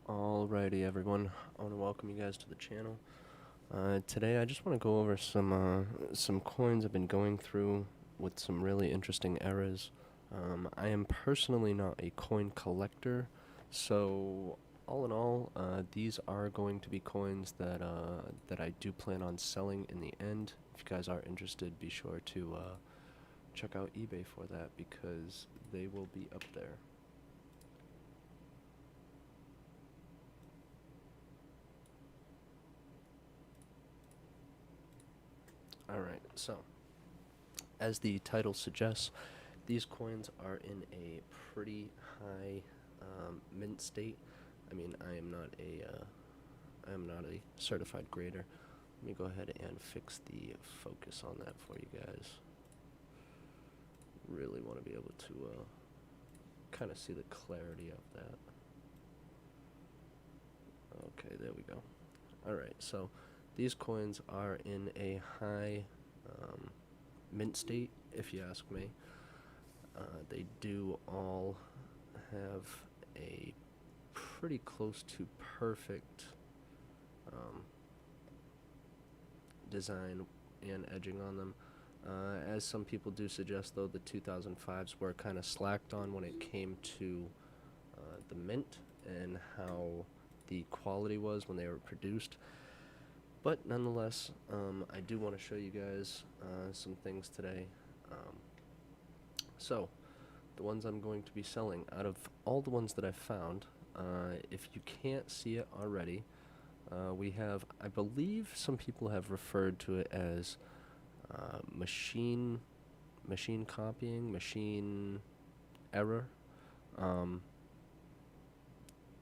Alrighty everyone, I want to welcome you guys to the channel. Today I just want to go over some coins I've been going through with some really interesting eras. I am personally not a coin collector, so all in all, these are going to be coins that I do plan on selling in the end. If you guys are interested, be sure to check out eBay for that because they will be up there. Alright, so as the title suggests, these coins are in a pretty high mint state. I mean, I am not a certified grader. Let me go ahead and fix the focus on that for you guys. Really want to be able to kind of see the clarity of that. Okay, there we go. Alright, so these coins are in a high mint state, if you ask me. They do all have a pretty close to perfect design and edging on them. As some people do suggest, though, the 2005s were kind of slacked on when it came to the mint and how the quality was when they were produced. But nonetheless, I do want to show you guys some things today. So, the ones I'm going to be selling, out of all the ones that I've found, if you can't see it already, we have, I believe some people have referred to it as machine copying, machine error.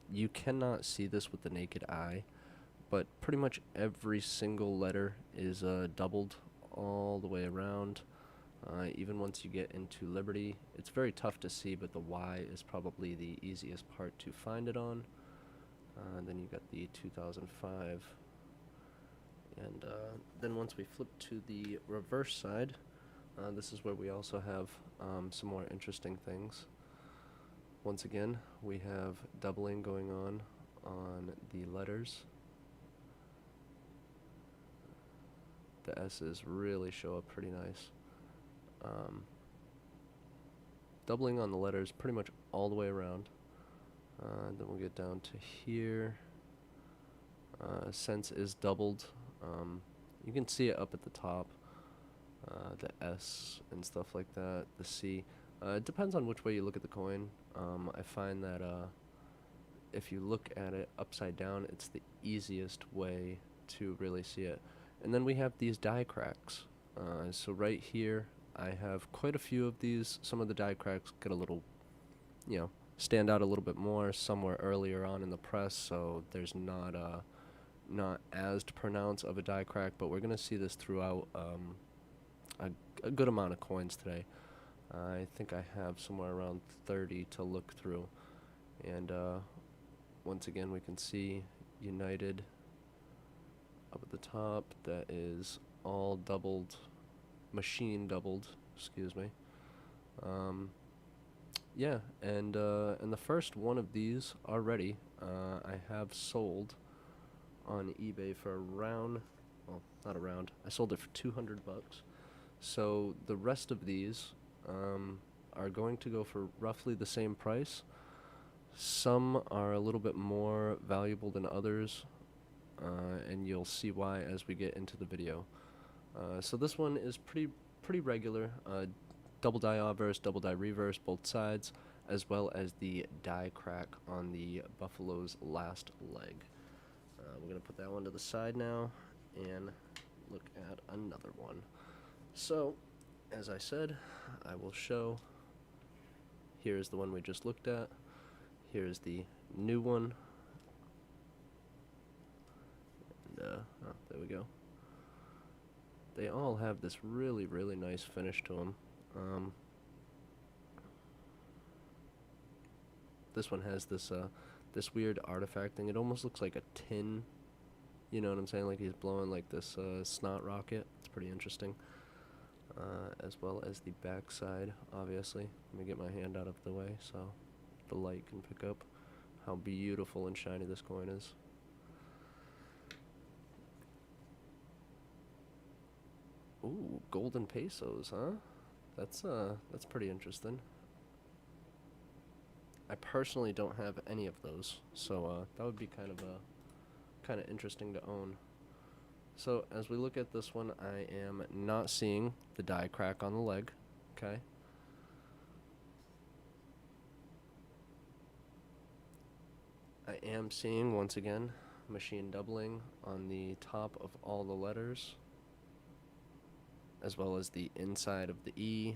You cannot see this with the naked eye, but pretty much every single letter is doubled all the way around. Even once you get into Liberty, it's very tough to see, but the Y is probably the easiest part to find it on. Then you got the 2005. And then once we flip to the reverse side, this is where we also have some more interesting things. Once again, we have doubling going on the letters. The S's really show up pretty nice. Doubling on the letters pretty much all the way around. Then we'll get down to here. Cents is doubled. You can see it up at the top. The S and stuff like that. The C. It depends on which way you look at the coin. I find that if you look at it upside down, it's the easiest way to really see it. And then we have these die cracks. So right here, I have quite a few of these. Some of the die cracks get a little, stand out a little bit more somewhere earlier on in the press, so there's not as pronounced of a die crack, but we're going to see this throughout a good amount of coins today. I think I have somewhere around 30 to look through. And once again, we can see United up at the top. That is all doubled, machine doubled, excuse me. Yeah, and the first one of these already I have sold on eBay for around, well, not around, I sold it for 200 bucks. So the rest of these are going to go for roughly the same price. Some are a little bit more valuable than others, and you'll see why as we get into the video. So this one is pretty regular. Double die obverse, double die reverse, both sides, as well as the die crack on the Buffalo's last leg. We're going to put that one to the side now and look at another one. So, as I said, I will show. Here's the one we just looked at. Here's the new one. And, oh, there we go. They all have this really, really nice finish to them. This one has this weird artifact thing. It almost looks like a tin. You know what I'm saying? Like he's blowing like this snot rocket. It's pretty interesting. As well as the back side, obviously. Let me get my hand out of the way so the light can pick up how beautiful and shiny this coin is. Ooh, golden pesos, huh? That's pretty interesting. I personally don't have any of those, so that would be kind of interesting to own. So as we look at this one, I am not seeing the die crack on the leg. Okay. I am seeing, once again, machine doubling on the top of all the letters, as well as the inside of the E,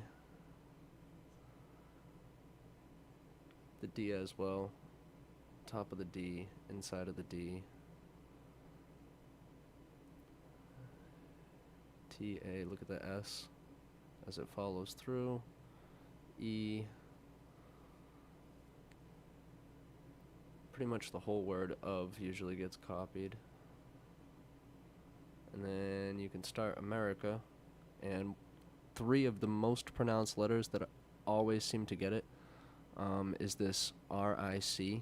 the D as well, top of the D, inside of the D, T, A, look at the S as it follows through, E, pretty much the whole word of usually gets copied. And then you can start America, and three of the most pronounced letters that always seem to get it is this R-I-C.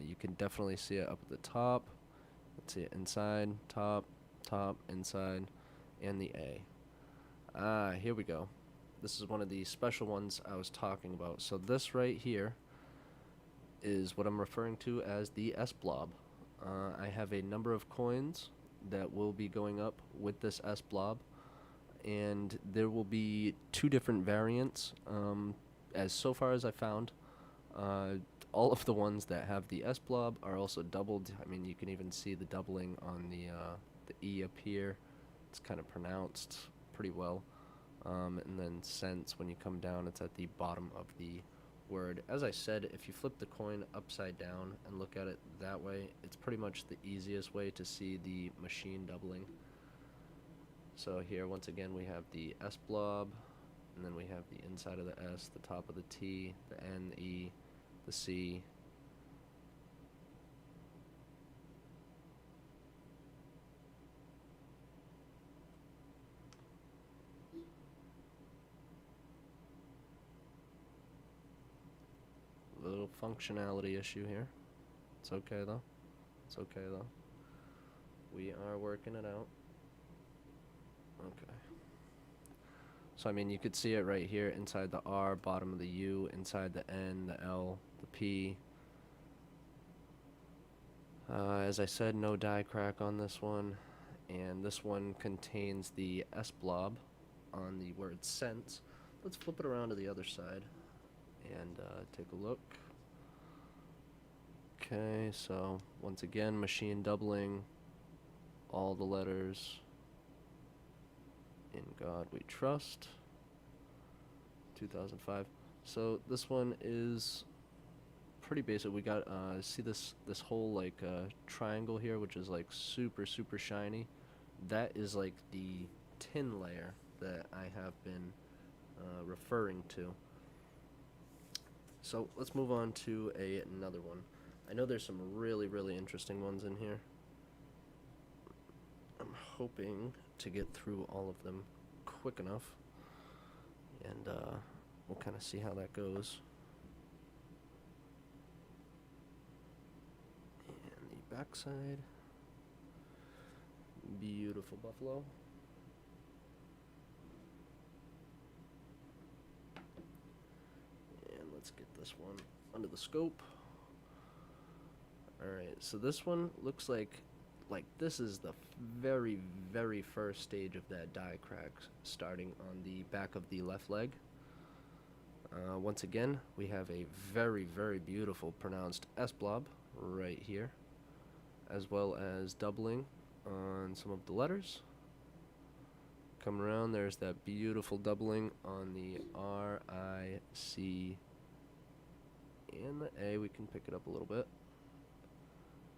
You can definitely see it up at the top. Let's see it inside, top, inside, and the A. Here we go. This is one of the special ones I was talking about. So this right here is what I'm referring to as the S-blob. I have a number of coins that will be going up with this S-blob, and there will be two different variants. As so far as I found, all of the ones that have the S-blob are also doubled. I mean, you can even see the doubling on the E up here. It's kind of pronounced pretty well. And then cents, when you come down, it's at the bottom of the word. As I said, if you flip the coin upside down and look at it that way, it's pretty much the easiest way to see the machine doubling. So here, once again, we have the S blob, and then we have the inside of the S, the top of the T, the N, the E, the C. Little functionality issue here. It's okay though. It's okay though. We are working it out. Okay. So I mean, you could see it right here inside the R, bottom of the U, inside the N, the L, the P. As I said, no die crack on this one, and this one contains the S blob on the word cents. Let's flip it around to the other side and take a look. Okay, so once again, machine doubling all the letters. In God We Trust, 2005. So this one is pretty basic. We got see this whole like triangle here, which is like super shiny. That is like the tin layer that I have been referring to. So let's move on to another one. I know there's some really interesting ones in here. I'm hoping to get through all of them quick enough, and we'll kind of see how that goes. And the backside, beautiful buffalo. And let's get this one under the scope. Alright, so this one looks like this is the very first stage of that die crack, starting on the back of the left leg. Once again, we have a very beautiful pronounced S blob right here, as well as doubling on some of the letters. Come around, there's that beautiful doubling on the R, I, C, and the A. We can pick it up a little bit.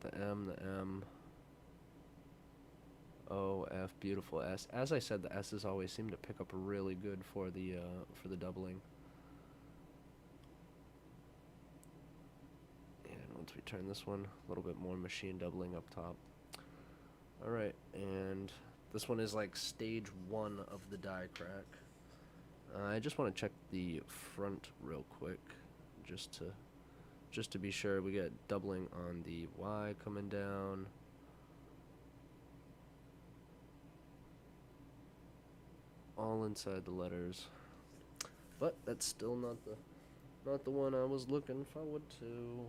The M, O, F, beautiful S. As I said, the S's always seem to pick up really good for the doubling. And once we turn this one, a little bit more machine doubling up top. Alright, and this one is like stage 1 of the die crack. I just want to check the front real quick, just to just to be sure, we get doubling on the Y coming down. All inside the letters. But that's still not the one I was looking forward to.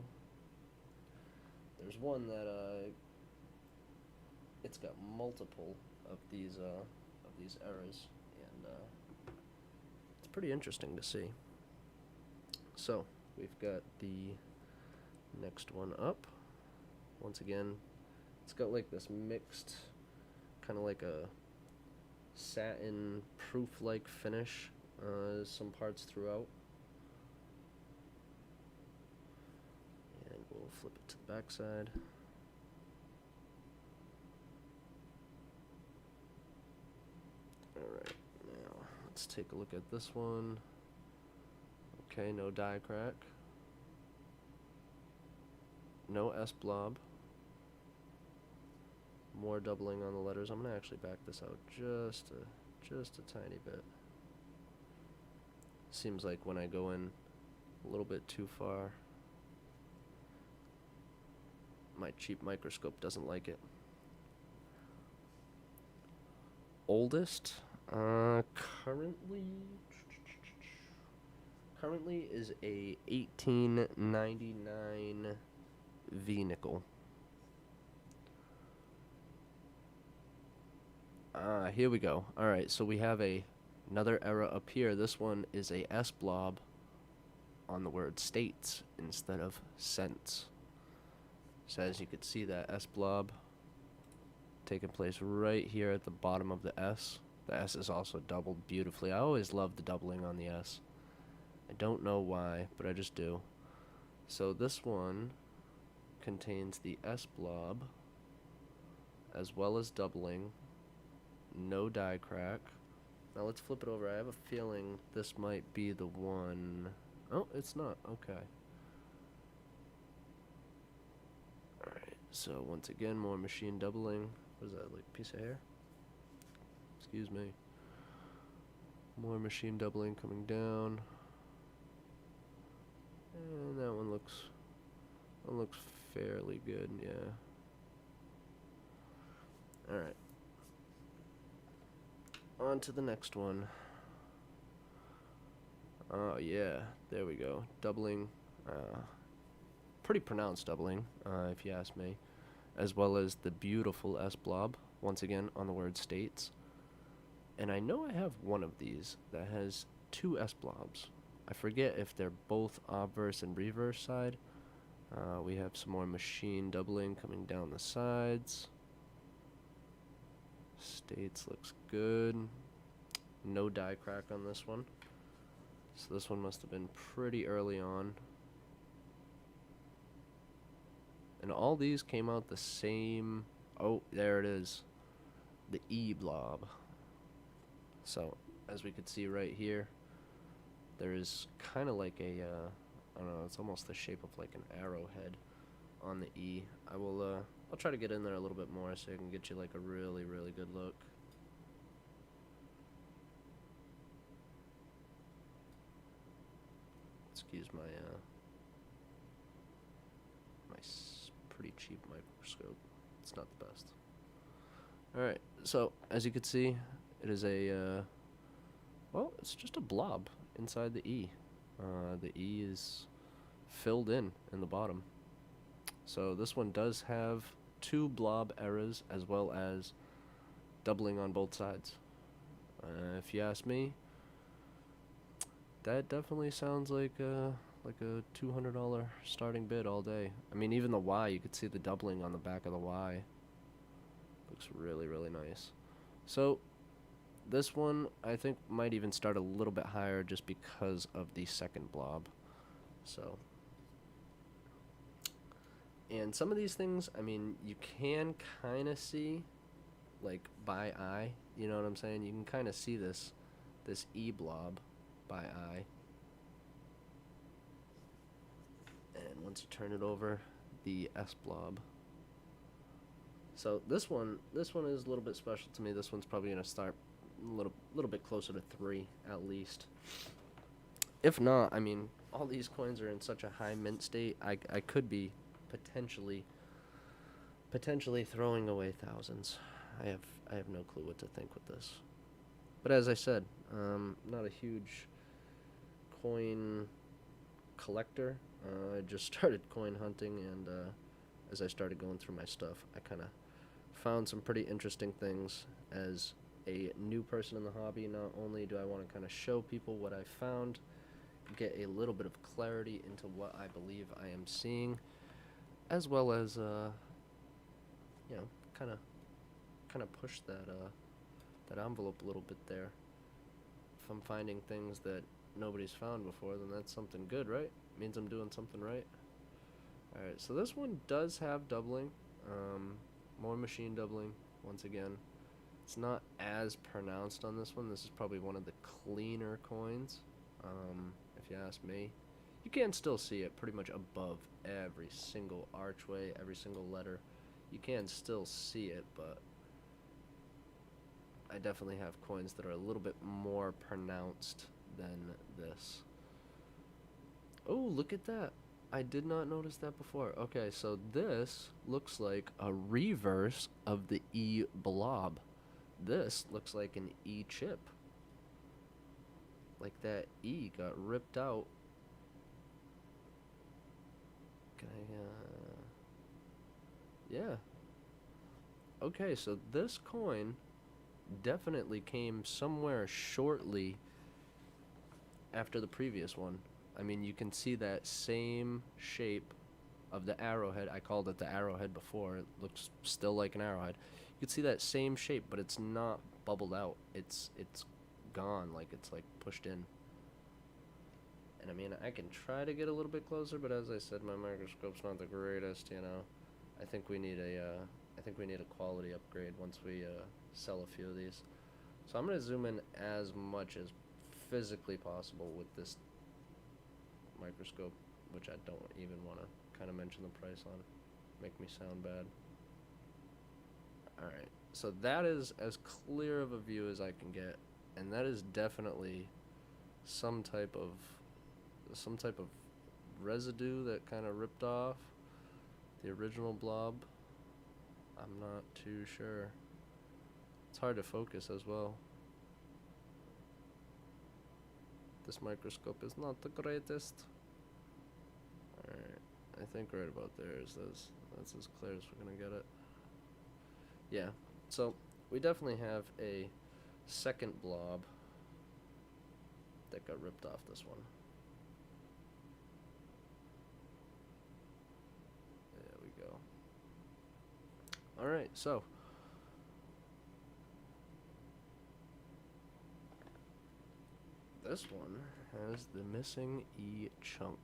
There's one that it's got multiple of these errors, and it's pretty interesting to see. So we've got the next one up. Once again, it's got like this mixed, kind of like a satin proof-like finish. Some parts throughout. And we'll flip it to the back side. Alright, now let's take a look at this one. Okay, no die crack. No S blob. More doubling on the letters. I'm gonna actually back this out just a tiny bit. Seems like when I go in a little bit too far, my cheap microscope doesn't like it. Oldest, currently is a 1899 V nickel. Here we go. Alright, so we have another error up here. This one is a S blob on the word states instead of cents. So as you can see, that S blob taking place right here at the bottom of the S. The S is also doubled beautifully. I always love the doubling on the S. I don't know why, but I just do. So this one contains the S blob as well as doubling. No die crack. Now let's flip it over. I have a feeling this might be the one. Oh, it's not. Okay. Alright, so once again, more machine doubling. What is that, like a piece of hair? Excuse me. More machine doubling coming down. And that one looks fairly good, yeah. Alright. On to the next one. Oh yeah, there we go. Doubling, pretty pronounced doubling, if you ask me, as well as the beautiful S blob, once again on the word states. And I know I have one of these that has two S blobs. I forget if they're both obverse and reverse side. We have some more machine doubling coming down the sides. States looks good. No die crack on this one. So this one must have been pretty early on. And all these came out the same. Oh, there it is. The E blob. So, as we could see right here, there is kind of like a, I don't know, it's almost the shape of like an arrowhead on the E. I'll try to get in there a little bit more so I can get you like a really, really good look. Excuse my, pretty cheap microscope. It's not the best. Alright, so as you can see, it is a, well, it's just a blob inside the E. The E is filled in the bottom. So this one does have two blob errors as well as doubling on both sides. If you ask me, that definitely sounds like a $200 starting bid all day. I mean, even the Y, you could see the doubling on the back of the Y. Looks really, really nice. So this one I think might even start a little bit higher just because of the second blob. So, and some of these things, I mean, you can kind of see, like, by eye, you know what I'm saying? You can kind of see this E blob by eye. And once you turn it over, the S blob. So this one is a little bit special to me. This one's probably going to start a little bit closer to 3 at least. If not, I mean, all these coins are in such a high mint state, I could be potentially throwing away thousands. I have no clue what to think with this. But as I said, not a huge coin collector. I just started coin hunting, and as I started going through my stuff, I kind of found some pretty interesting things. As a new person in the hobby, not only do I want to kind of show people what I found, get a little bit of clarity into what I believe I am seeing, as well as you know, kind of push that envelope a little bit there. If I'm finding things that nobody's found before, then that's something good, right? Means I'm doing something right. Alright, so this one does have doubling. More machine doubling, once again. It's not as pronounced on this one. This is probably one of the cleaner coins, if you ask me. You can still see it pretty much above every single archway, every single letter. You can still see it, but I definitely have coins that are a little bit more pronounced than this. Oh, look at that. I did not notice that before. Okay, so this looks like a reverse of the E blob. This looks like an E chip. Like that E got ripped out. Can I, yeah. Okay, so this coin definitely came somewhere shortly after the previous one. I mean, you can see that same shape of the arrowhead. I called it the arrowhead before. It looks still like an arrowhead. You can see that same shape, but it's not bubbled out. It's gone, like it's like pushed in. And I mean, I can try to get a little bit closer, but as I said, my microscope's not the greatest, you know. I think we need a quality upgrade once we sell a few of these. So I'm gonna zoom in as much as physically possible with this microscope, which I don't even want to kind of mention the price on. Make me sound bad. Alright, so that is as clear of a view as I can get, and that is definitely some type of residue that kind of ripped off the original blob. I'm not too sure. It's hard to focus as well. This microscope is not the greatest. Alright, I think right about there is this. That's as clear as we're gonna get it. Yeah, so we definitely have a second blob that got ripped off this one. There we go. Alright, so this one has the missing E chunk.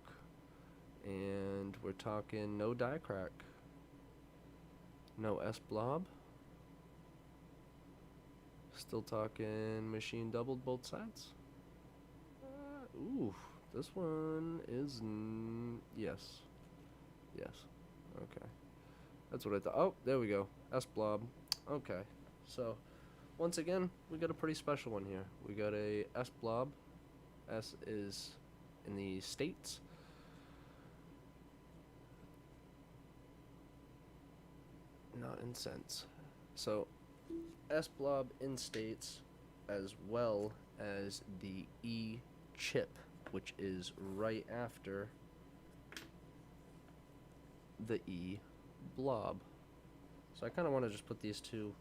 And we're talking no die crack. No S blob. Still talking machine doubled both sides. Ooh, this one is yes. Yes. Okay. That's what I thought. Oh, there we go. S blob. Okay. So, once again, we got a pretty special one here. We got a S blob. S is in the States. Not in cents. So, S blob in States, as well as the E chip, which is right after the E blob. So I kind of want to just put these two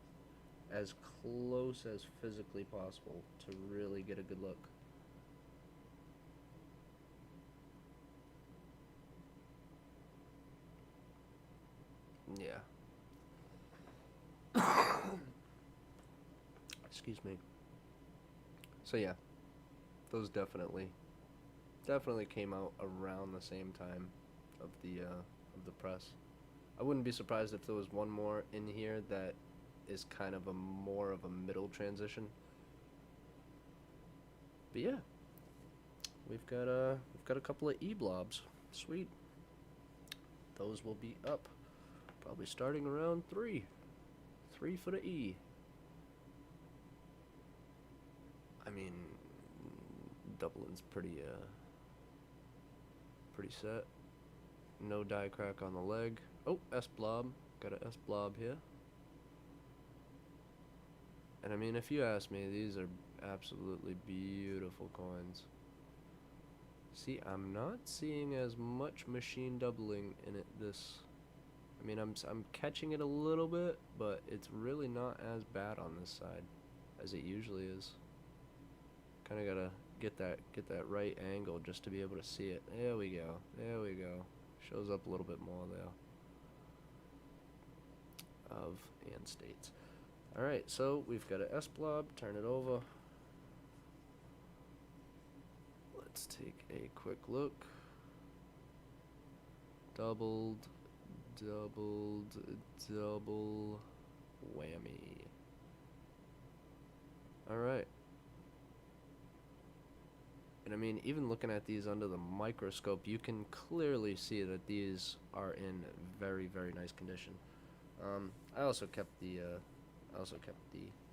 as close as physically possible to really get a good look. Yeah. Excuse me. So yeah, those definitely came out around the same time of the press. I wouldn't be surprised if there was one more in here that is kind of a more of a middle transition. But yeah, we've got a couple of E blobs. Sweet. Those will be up probably starting around 3 for the E. I mean, Dublin's pretty Pretty set. No die crack on the leg. Oh, S blob. Got a S blob here. And I mean, if you ask me, these are absolutely beautiful coins. See, I'm not seeing as much machine doubling in it I mean, I'm catching it a little bit, but it's really not as bad on this side as it usually is. Kind of gotta get that right angle just to be able to see it. There we go. There we go. Shows up a little bit more there. Of and states. All right, so we've got a S blob. Turn it over. Let's take a quick look. Doubled, doubled, double whammy. Alright. And I mean, even looking at these under the microscope, you can clearly see that these are in very, very nice condition. I also kept the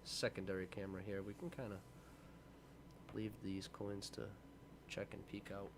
secondary camera here. We can kind of leave these coins to check and peek out.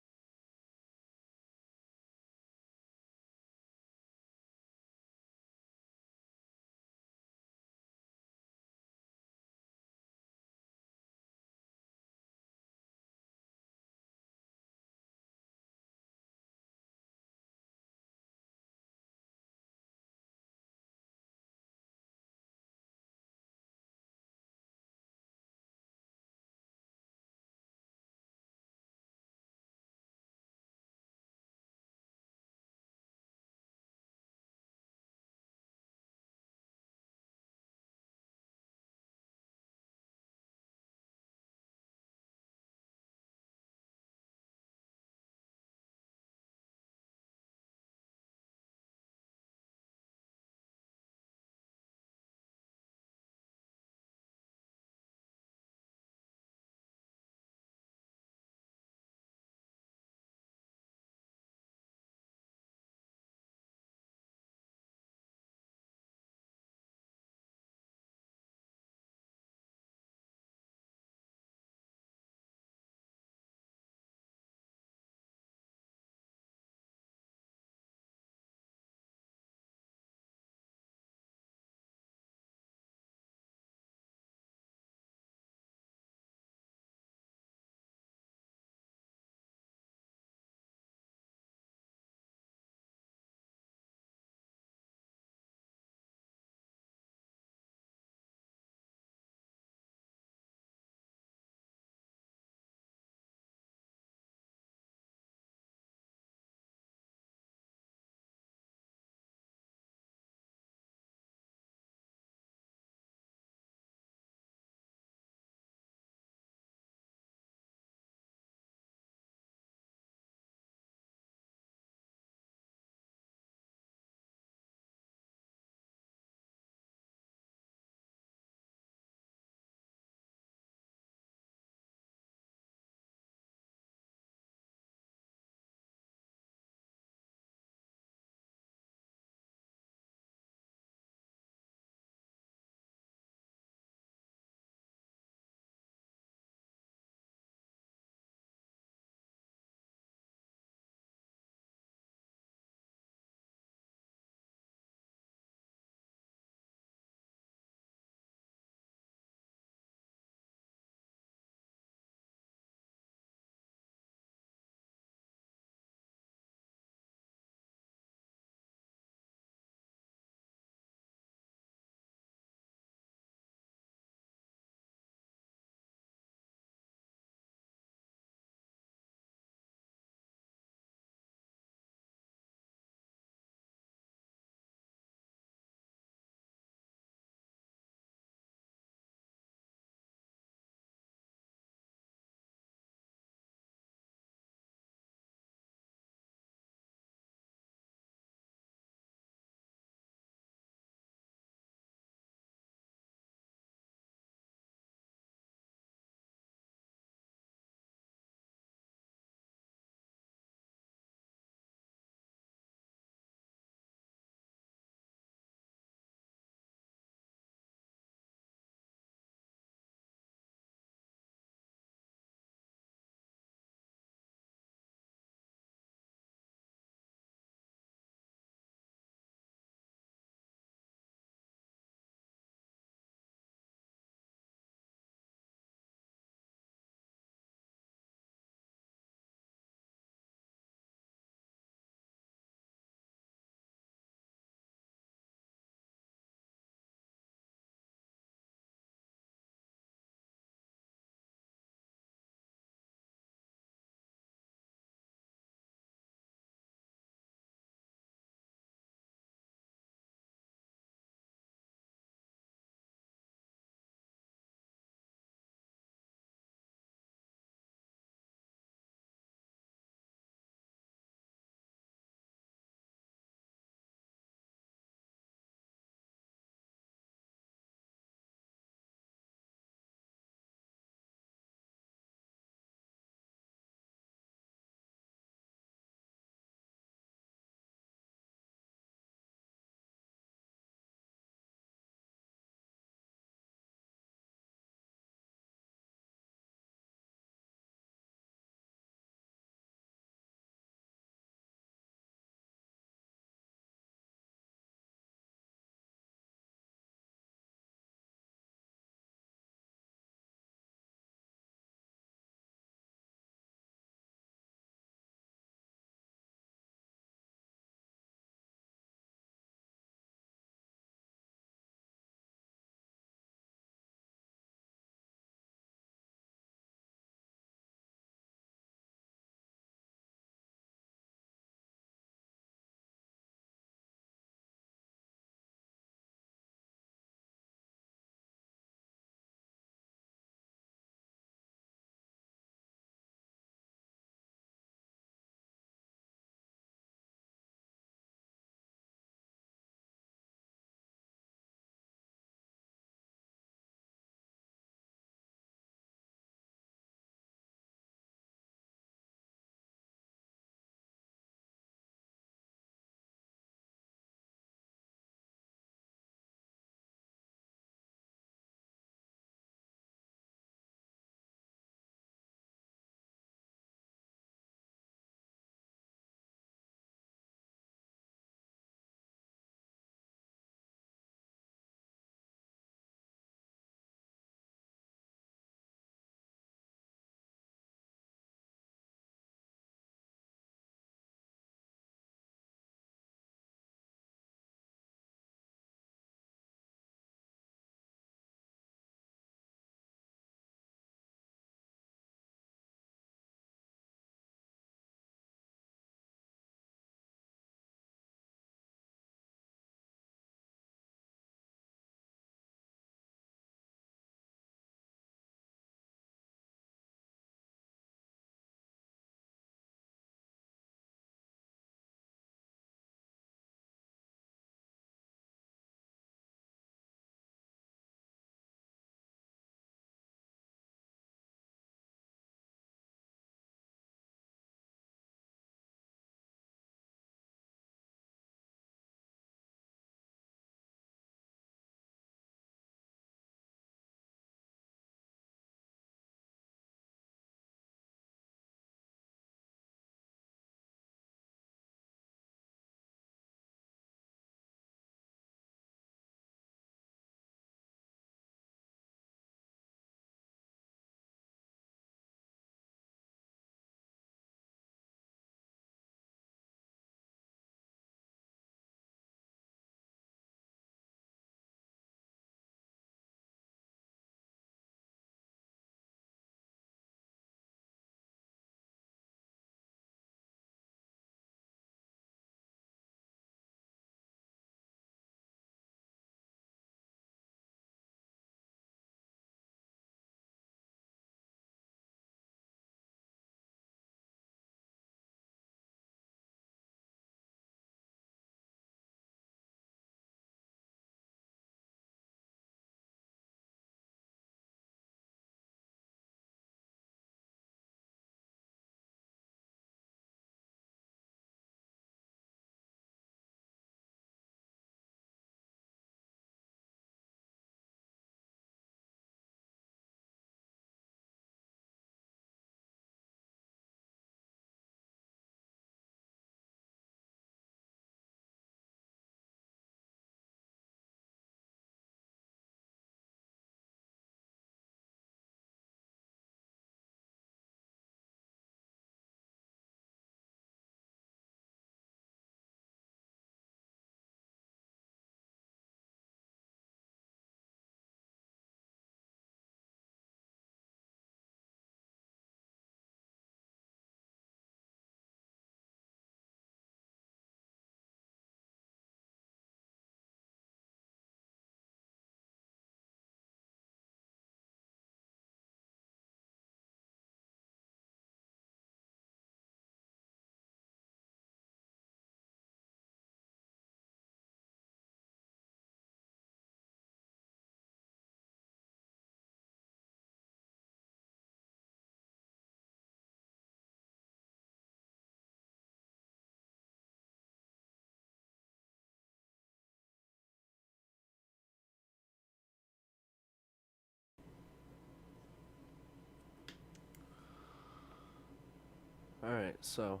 Alright, so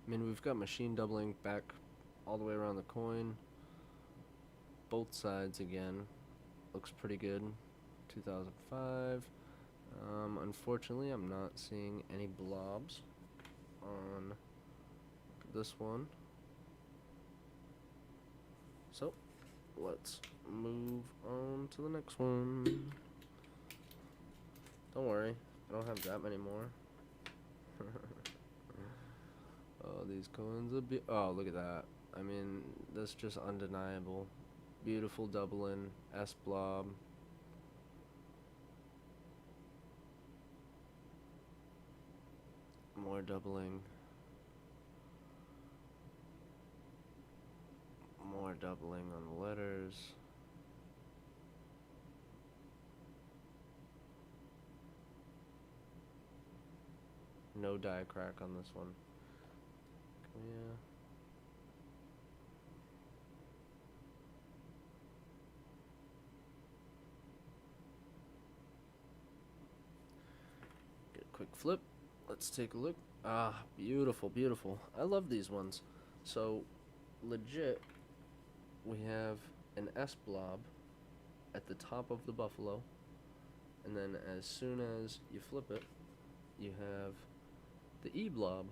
I mean, we've got machine doubling back all the way around the coin. Both sides again. Looks pretty good. 2005. Unfortunately, I'm not seeing any blobs on this one. So, let's move on to the next one. Don't worry, I don't have that many more. Oh, these coins are oh, look at that. I mean, that's just undeniable. Beautiful doubling, S blob. More doubling. More doubling on the letters. No die crack on this one. Yeah. Get a quick flip. Let's take a look. Ah, beautiful, beautiful. I love these ones. So, legit, we have an S blob at the top of the buffalo, and then as soon as you flip it, you have the E blob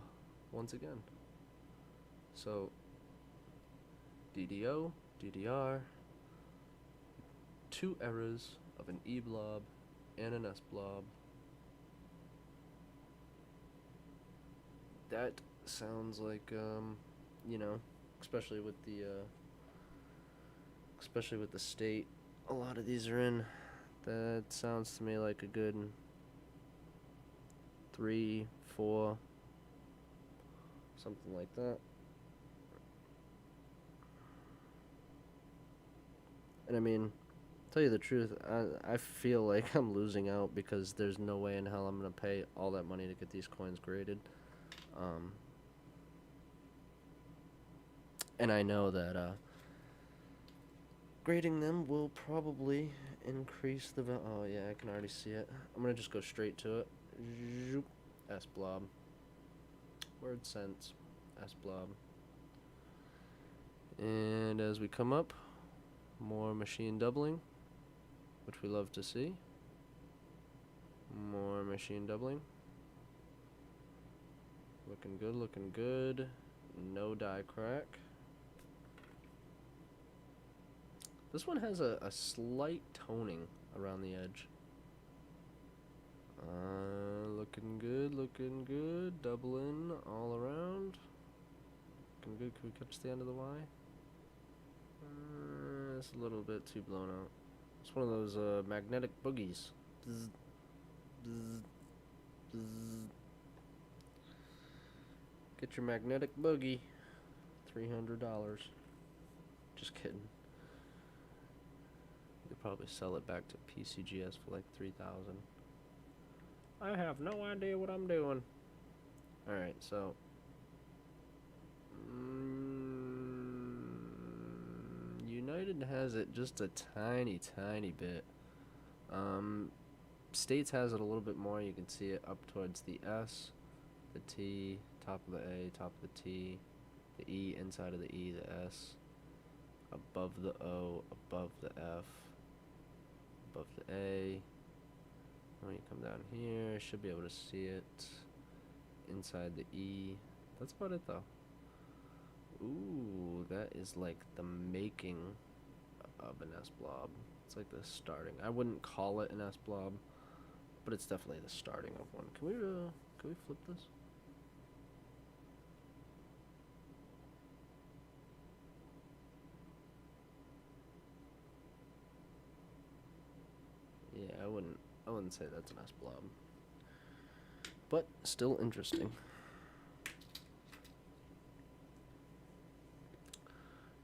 once again. So, DDO, DDR, two errors of an E blob and an S blob. That sounds like, you know, especially with the state a lot of these are in, that sounds to me like a good 3, 4, something like that. And I mean, tell you the truth, I feel like I'm losing out because there's no way in hell I'm gonna pay all that money to get these coins graded. And I know that grading them will probably increase the oh yeah, I can already see it. I'm gonna just go straight to it. Zoop. S blob. Word sense. S blob. And as we come up, more machine doubling, which we love to see. More machine doubling. Looking good, looking good. No die crack. This one has a slight toning around the edge. Looking good, looking good. Doubling all around. Looking good. Can we catch the end of the Y? It's a little bit too blown out. It's one of those magnetic boogies. Bzz, bzz, bzz. Get your magnetic boogie. $300. Just kidding. You could probably sell it back to PCGS for like 3,000. I have no idea what I'm doing. Alright, so United has it just a tiny bit. States has it a little bit more. You can see it up towards the S, the T, top of the A, top of the T, the E inside of the E, the S, above the O, above the F, above the A. When you come down here, you should be able to see it inside the E. That's about it though. Ooh, that is like the making of an S blob. It's like the starting. I wouldn't call it an S blob, but it's definitely the starting of one. Can we flip this? Yeah, I wouldn't say that's an S blob. But still interesting.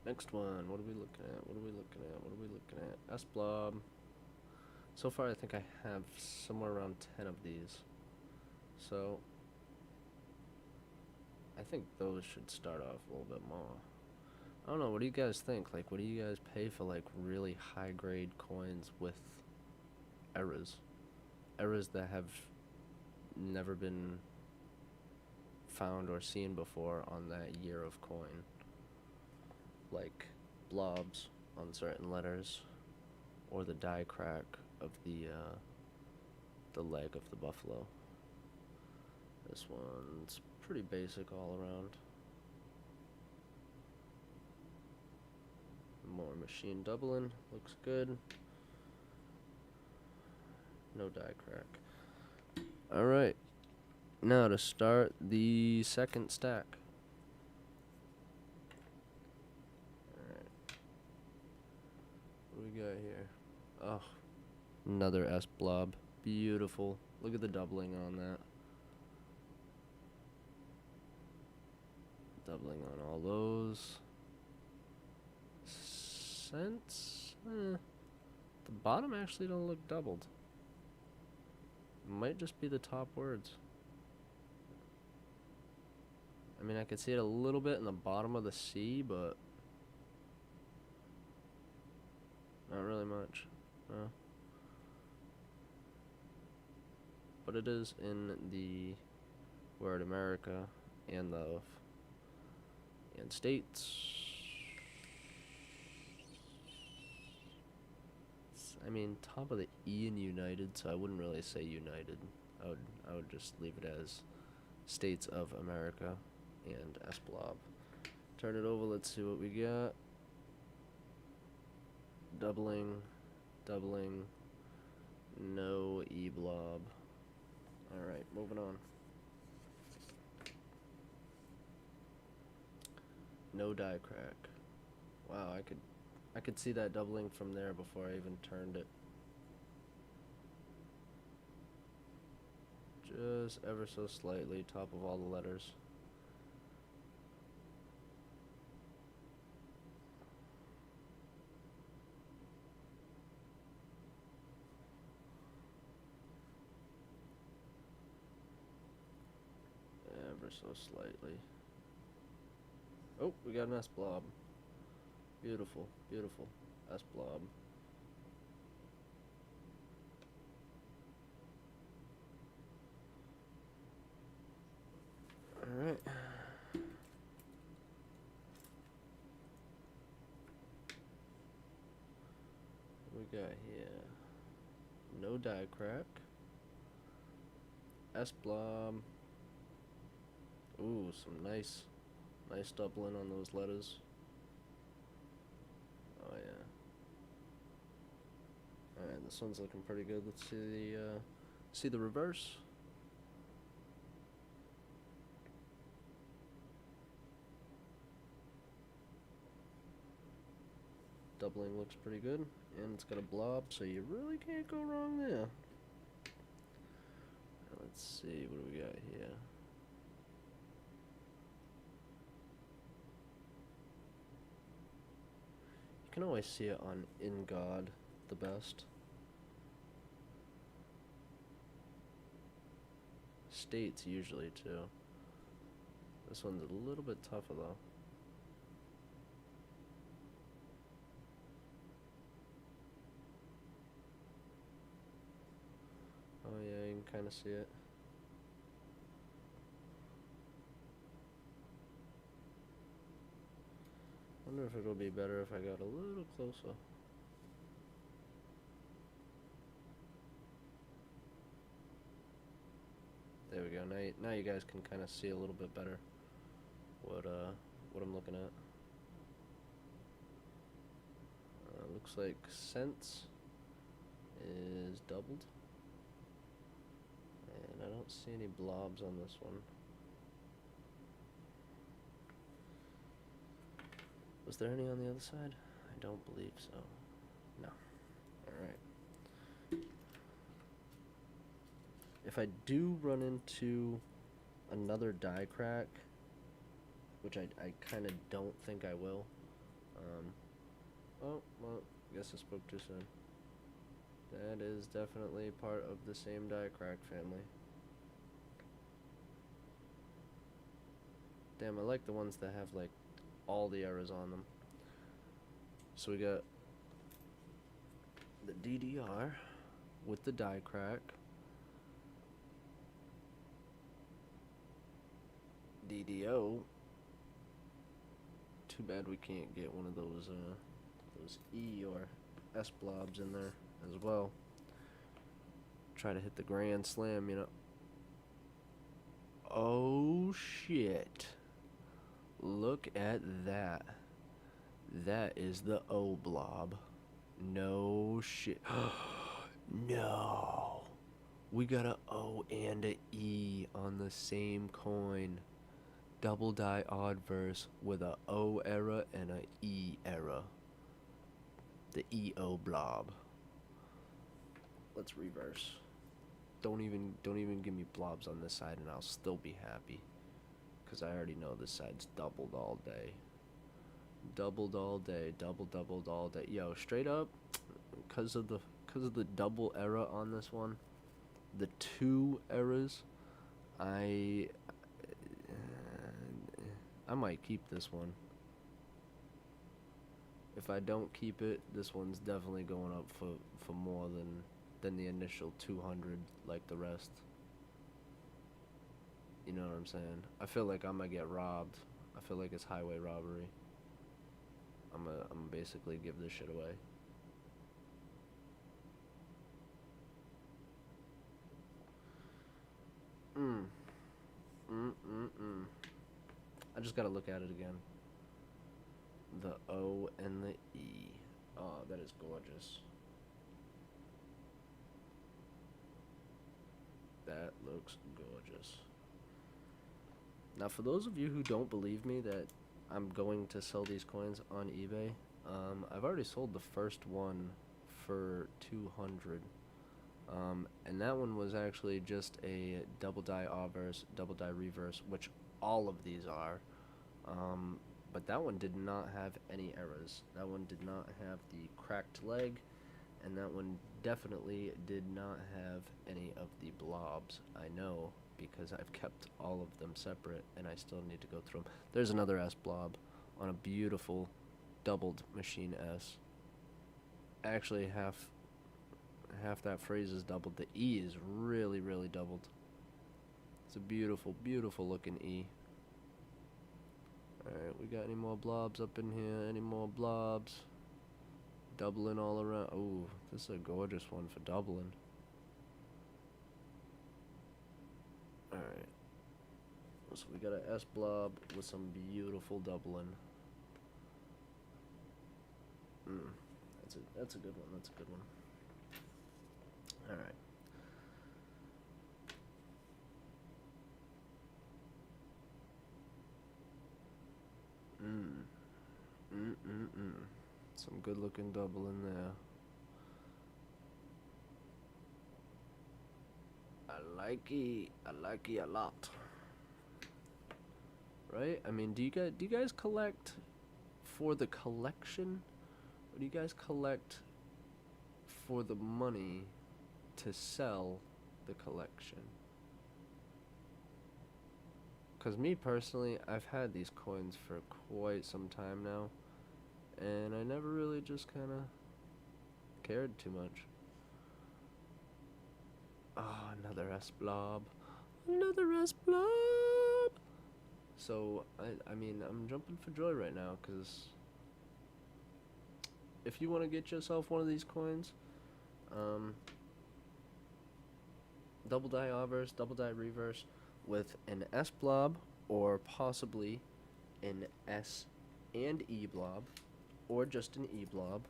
Next one. What are we looking at? What are we looking at? What are we looking at? S blob. So far, I think I have somewhere around 10 of these. So I think those should start off a little bit more. I don't know. What do you guys think? Like, what do you guys pay for like really high grade coins with errors? Errors that have never been found or seen before on that year of coin, like blobs on certain letters, or the die crack of the leg of the buffalo. This one's pretty basic all around. More machine doubling, looks good. No die crack. Alright, now to start the second stack. Alright. What do we got here? Oh, another S blob. Beautiful. Look at the doubling on that. Doubling on all those. Cents? The bottom actually don't look doubled. Might just be the top words. I mean, I could see it a little bit in the bottom of the C, but not really much. But it is in the word America and states. I mean, top of the E in United, so I wouldn't really say United. I would just leave it as States of America and S blob. Turn it over, let's see what we got. Doubling, no E blob. Alright, moving on. No die crack. Wow, I could see that doubling from there before I even turned it. Just ever so slightly, top of all the letters. Ever so slightly. Oh, we got an S blob. Beautiful, beautiful. S blob. Alright. What we got here? No die crack. S blob. Ooh, some nice doubling on those letters. Oh yeah. Alright, this one's looking pretty good. Let's see the reverse. Doubling looks pretty good, and it's got a blob, so you really can't go wrong there. Let's see, what do we got here? You can always see it on In God the best. States usually too. This one's a little bit tougher though. Oh yeah, you can kind of see it. Wonder if it'll be better if I got a little closer. There we go. Now you guys can kind of see a little bit better what I'm looking at. Looks like cents is doubled. And I don't see any blobs on this one. Was there any on the other side? I don't believe so. No. Alright. If I do run into another die crack, which I kind of don't think I will. Oh, well, I guess I spoke too soon. That is definitely part of the same die crack family. Damn, I like the ones that have like all the errors on them. So we got the DDR with the die crack. DDO. Too bad we can't get one of those E or S blobs in there as well. Try to hit the grand slam, you know. Oh shit. Look at that. That is the O blob. No shit. No. We got a O and a E on the same coin. Double die odd verse with a O error and a E error. The EO blob. Let's reverse. Don't even give me blobs on this side and I'll still be happy. Cause I already know this side's doubled all day. Doubled all day, doubled all day. Yo, straight up, cause of the double error on this one, the 2 errors, I might keep this one. If I don't keep it, this one's definitely going up for more than the initial 200 like the rest. You know what I'm saying? I feel like I'm gonna get robbed. I feel like it's highway robbery. I'm gonna basically give this shit away. I just gotta look at it again. The O and the E. Oh, that is gorgeous. That looks gorgeous. Now, for those of you who don't believe me that I'm going to sell these coins on eBay, I've already sold the first one for 200. And that one was actually just a double die obverse, double die reverse, which all of these are. But that one did not have any errors. That one did not have the cracked leg, and that one definitely did not have any of the blobs. I know, because I've kept all of them separate, and I still need to go through them. There's another S blob on a beautiful doubled machine S. Actually, half that phrase is doubled. The E is really, really doubled. It's a beautiful, beautiful looking E. Alright, we got any more blobs up in here? Any more blobs? Doubling all around. Ooh, this is a gorgeous one for doubling. Alright. So we got an S blob with some beautiful doubling. That's a good one. That's a good one. Alright. Some good looking double in there. I like it a lot. Right? I mean, do you guys collect for the collection? Or do you guys collect for the money to sell the collection? Because me personally, I've had these coins for quite some time now, and I never really just kind of cared too much. Oh, another S blob. Another S blob! So, I mean, I'm jumping for joy right now, because if you want to get yourself one of these coins, double die obverse, double die reverse, with an S blob, or possibly an S and E blob, or just an E blob,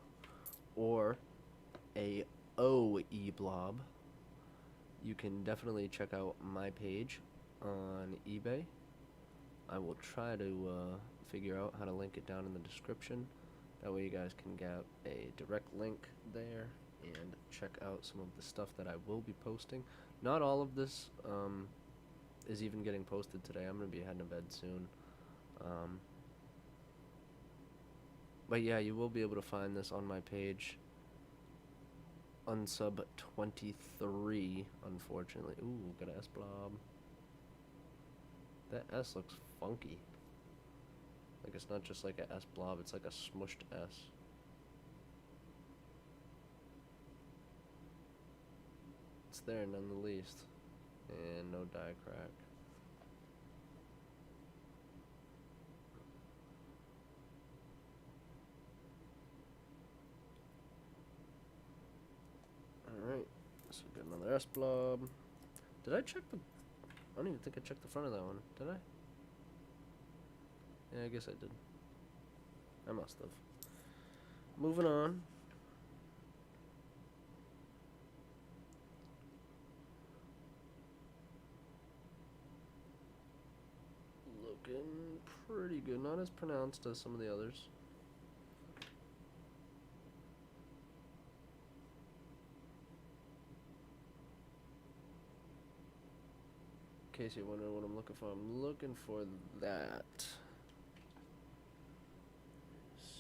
or a O E blob, you can definitely check out my page on eBay. I will try to figure out how to link it down in the description. That way you guys can get a direct link there and check out some of the stuff that I will be posting. Not all of this is even getting posted today. I'm going to be heading to bed soon. But yeah, you will be able to find this on my page. Unsub 23, unfortunately. Ooh, got an S blob. That S looks funky. Like, it's not just like a S blob, it's like a smushed S. It's there none the least. And no die crack. S blob. Did I check the... I don't even think I checked the front of that one. Did I? Yeah, I guess I did. I must have. Moving on. Looking pretty good. Not as pronounced as some of the others. In case you're wondering what I'm looking for, I'm looking for that.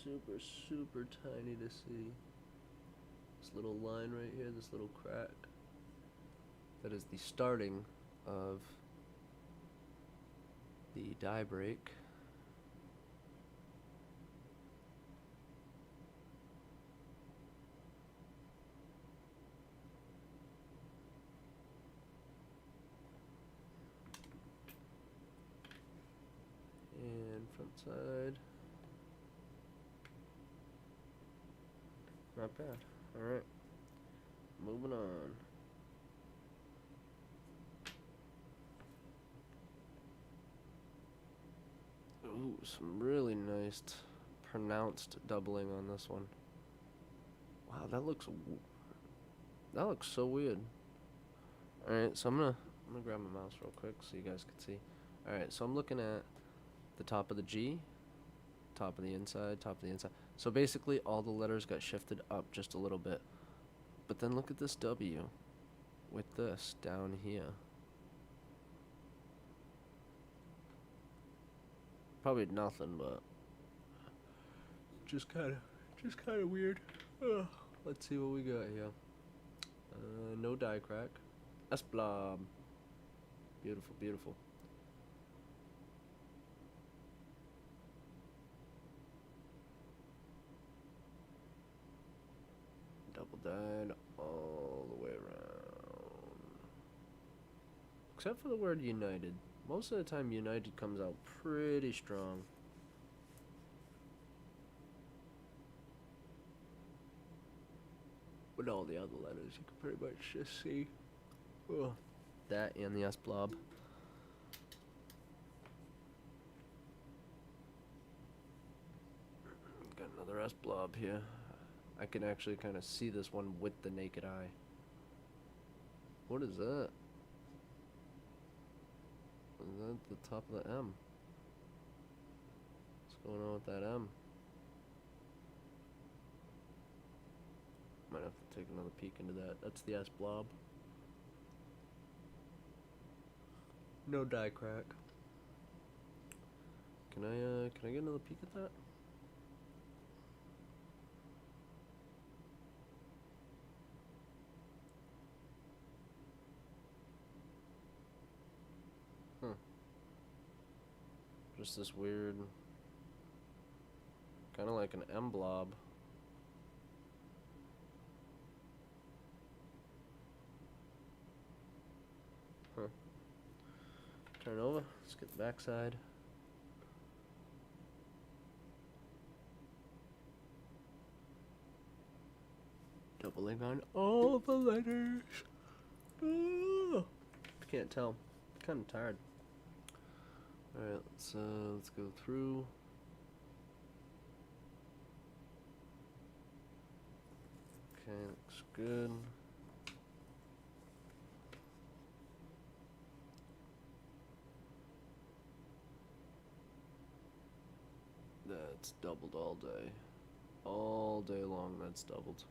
Super, super tiny to see. This little line right here, this little crack. That is the starting of the die break. And front side. Not bad. Alright. Moving on. Ooh, some really nice pronounced doubling on this one. Wow, that looks so weird. Alright, so I'm gonna grab my mouse real quick so you guys can see. Alright, so I'm looking at the top of the G, top of the inside, top of the inside. So basically all the letters got shifted up just a little bit. But then look at this W with this down here. Probably nothing, but just kind of weird. Ugh. Let's see what we got here. No die crack. S blob. Beautiful, beautiful. Double dyed all the way around. Except for the word United. Most of the time United comes out pretty strong. With all the other letters, you can pretty much just see that and the S blob. Got another S blob here. I can actually kind of see this one with the naked eye. What is that? Is that the top of the M? What's going on with that M? Might have to take another peek into that. That's the S blob. No die crack. Can I get another peek at that? Just this weird, kind of like an M blob. Huh. Turn over. Let's get the backside. Doubling on all the letters. Oh, can't tell. Kind of tired. All right, let's go through. Okay, looks good. That's doubled all day. All day long, that's doubled.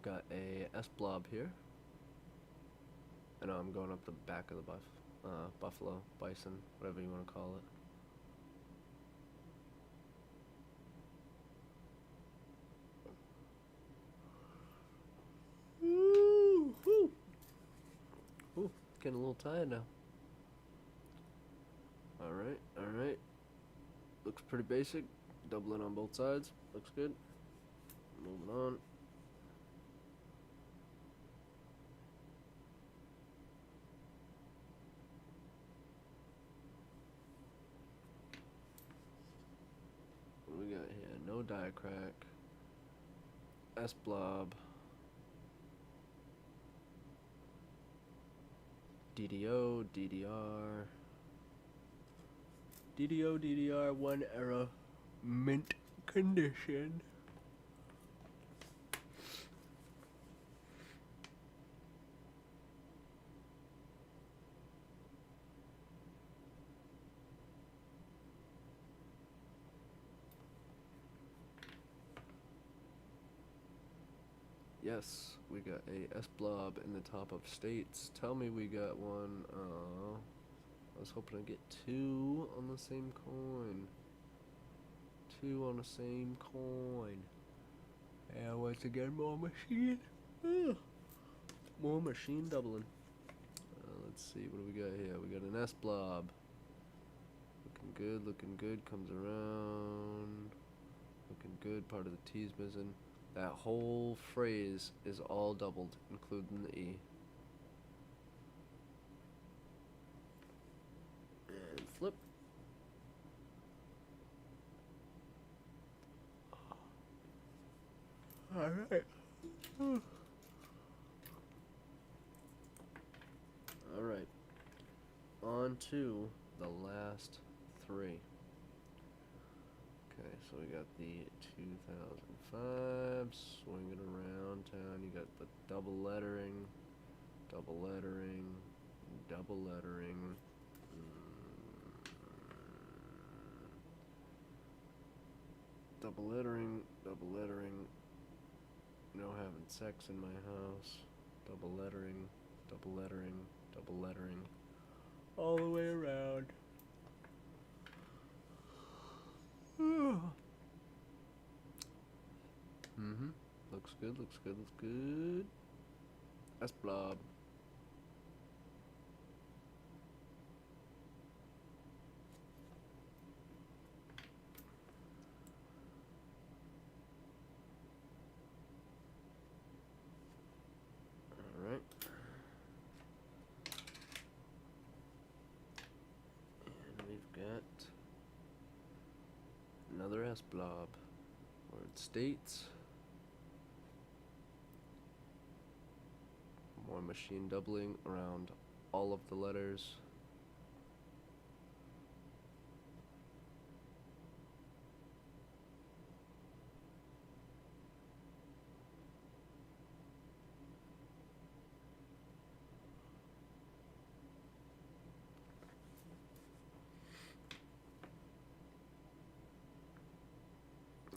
Got a S blob here. I know I'm going up the back of the buffalo, bison, whatever you want to call it. Ooh, woo. Ooh, getting a little tired now. Alright, alright. Looks pretty basic. Doubling on both sides. Looks good. Moving on. no die crack, S blob, DDO, DDR, one error, mint condition. Yes, we got a S blob in the top of states. Tell me we got one. I was hoping to get two on the same coin. Two on the same coin. And once again, more machine. More machine doubling. Let's see, what do we got here? We got an S blob. Looking good, comes around. Looking good, part of the T's missing. That whole phrase is all doubled, including the E. And flip. Alright. Alright. On to the last three. Okay, so we got the 2005, swinging around town. You got the double lettering, double lettering, double lettering. Double lettering, double lettering. No having sex in my house. Double lettering, double lettering, double lettering. All the way around. Looks good, looks good, looks good. S blob. Alright. And we've got another S blob where it states more machine doubling around all of the letters.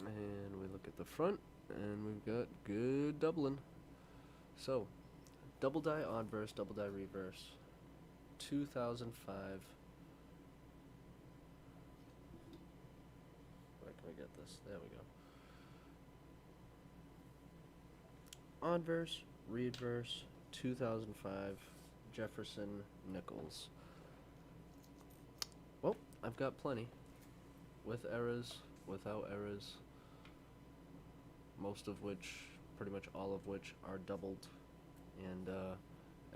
And we look at the front, and we've got good doubling. So, double die odd verse, double die reverse. 2005. Where can we get this? There we go. Odd verse, read verse, 2005, Jefferson Nichols. Well, I've got plenty. With errors, without errors. Most of which, pretty much all of which, are doubled. And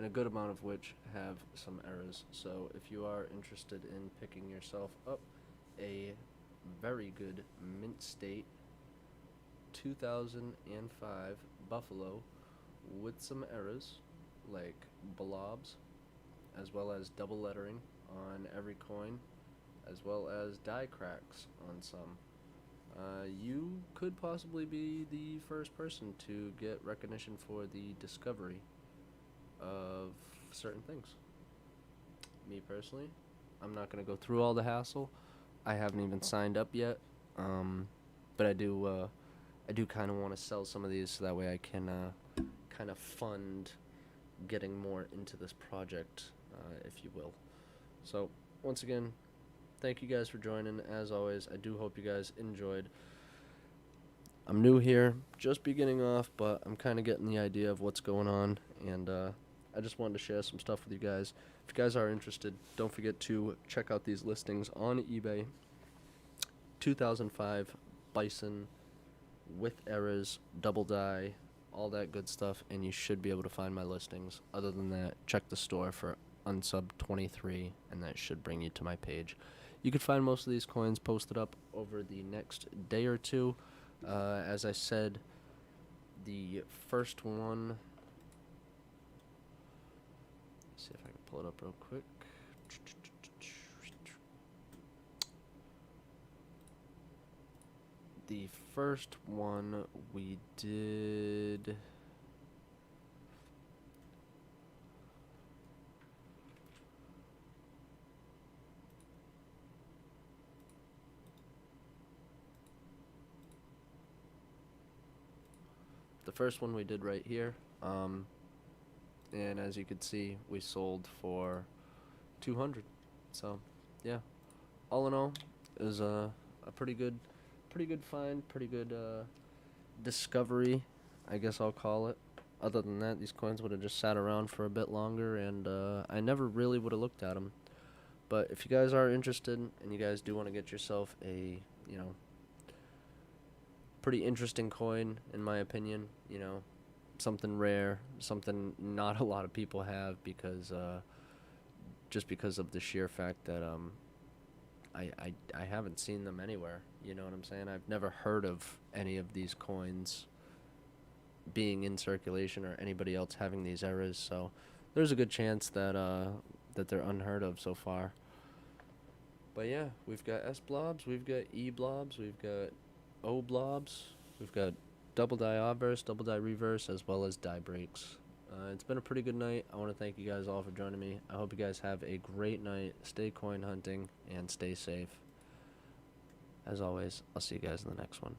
a good amount of which have some errors. So if you are interested in picking yourself up a very good mint state 2005 Buffalo with some errors like blobs, as well as double lettering on every coin, as well as die cracks on some, you could possibly be the first person to get recognition for the discovery of certain things. Me personally, I'm not going to go through all the hassle. I haven't even signed up yet, but I do kind of want to sell some of these so that way I can kind of fund getting more into this project, if you will. So once again, thank you guys for joining. As always, I do hope you guys enjoyed. I'm new here, just beginning off, but I'm kind of getting the idea of what's going on, and I just wanted to share some stuff with you guys. If you guys are interested, don't forget to check out these listings on eBay. 2005 Bison with errors, double die, all that good stuff, and you should be able to find my listings. Other than that, check the store for unsub 23, and that should bring you to my page. You can find most of these coins posted up over the next day or two. As I said, the first one. Let's see if I can pull it up real quick. The first one we did. The first one we did right here. And as you can see, we sold for 200. So, yeah. All in all, it was a pretty good find, pretty good discovery, I guess I'll call it. Other than that, these coins would have just sat around for a bit longer, and I never really would have looked at them. But if you guys are interested and you guys do want to get yourself a, pretty interesting coin, in my opinion, something rare, something not a lot of people have, because just because of the sheer fact that I haven't seen them anywhere. You know what I'm saying? I've never heard of any of these coins being in circulation or anybody else having these errors. So there's a good chance that that they're unheard of so far. But yeah, we've got S blobs, we've got E blobs, we've got O blobs, we've got double die obverse, double die reverse, as well as die breaks. It's been a pretty good night. I want to thank you guys all for joining me. I hope you guys have a great night. Stay coin hunting and stay safe. As always, I'll see you guys in the next one.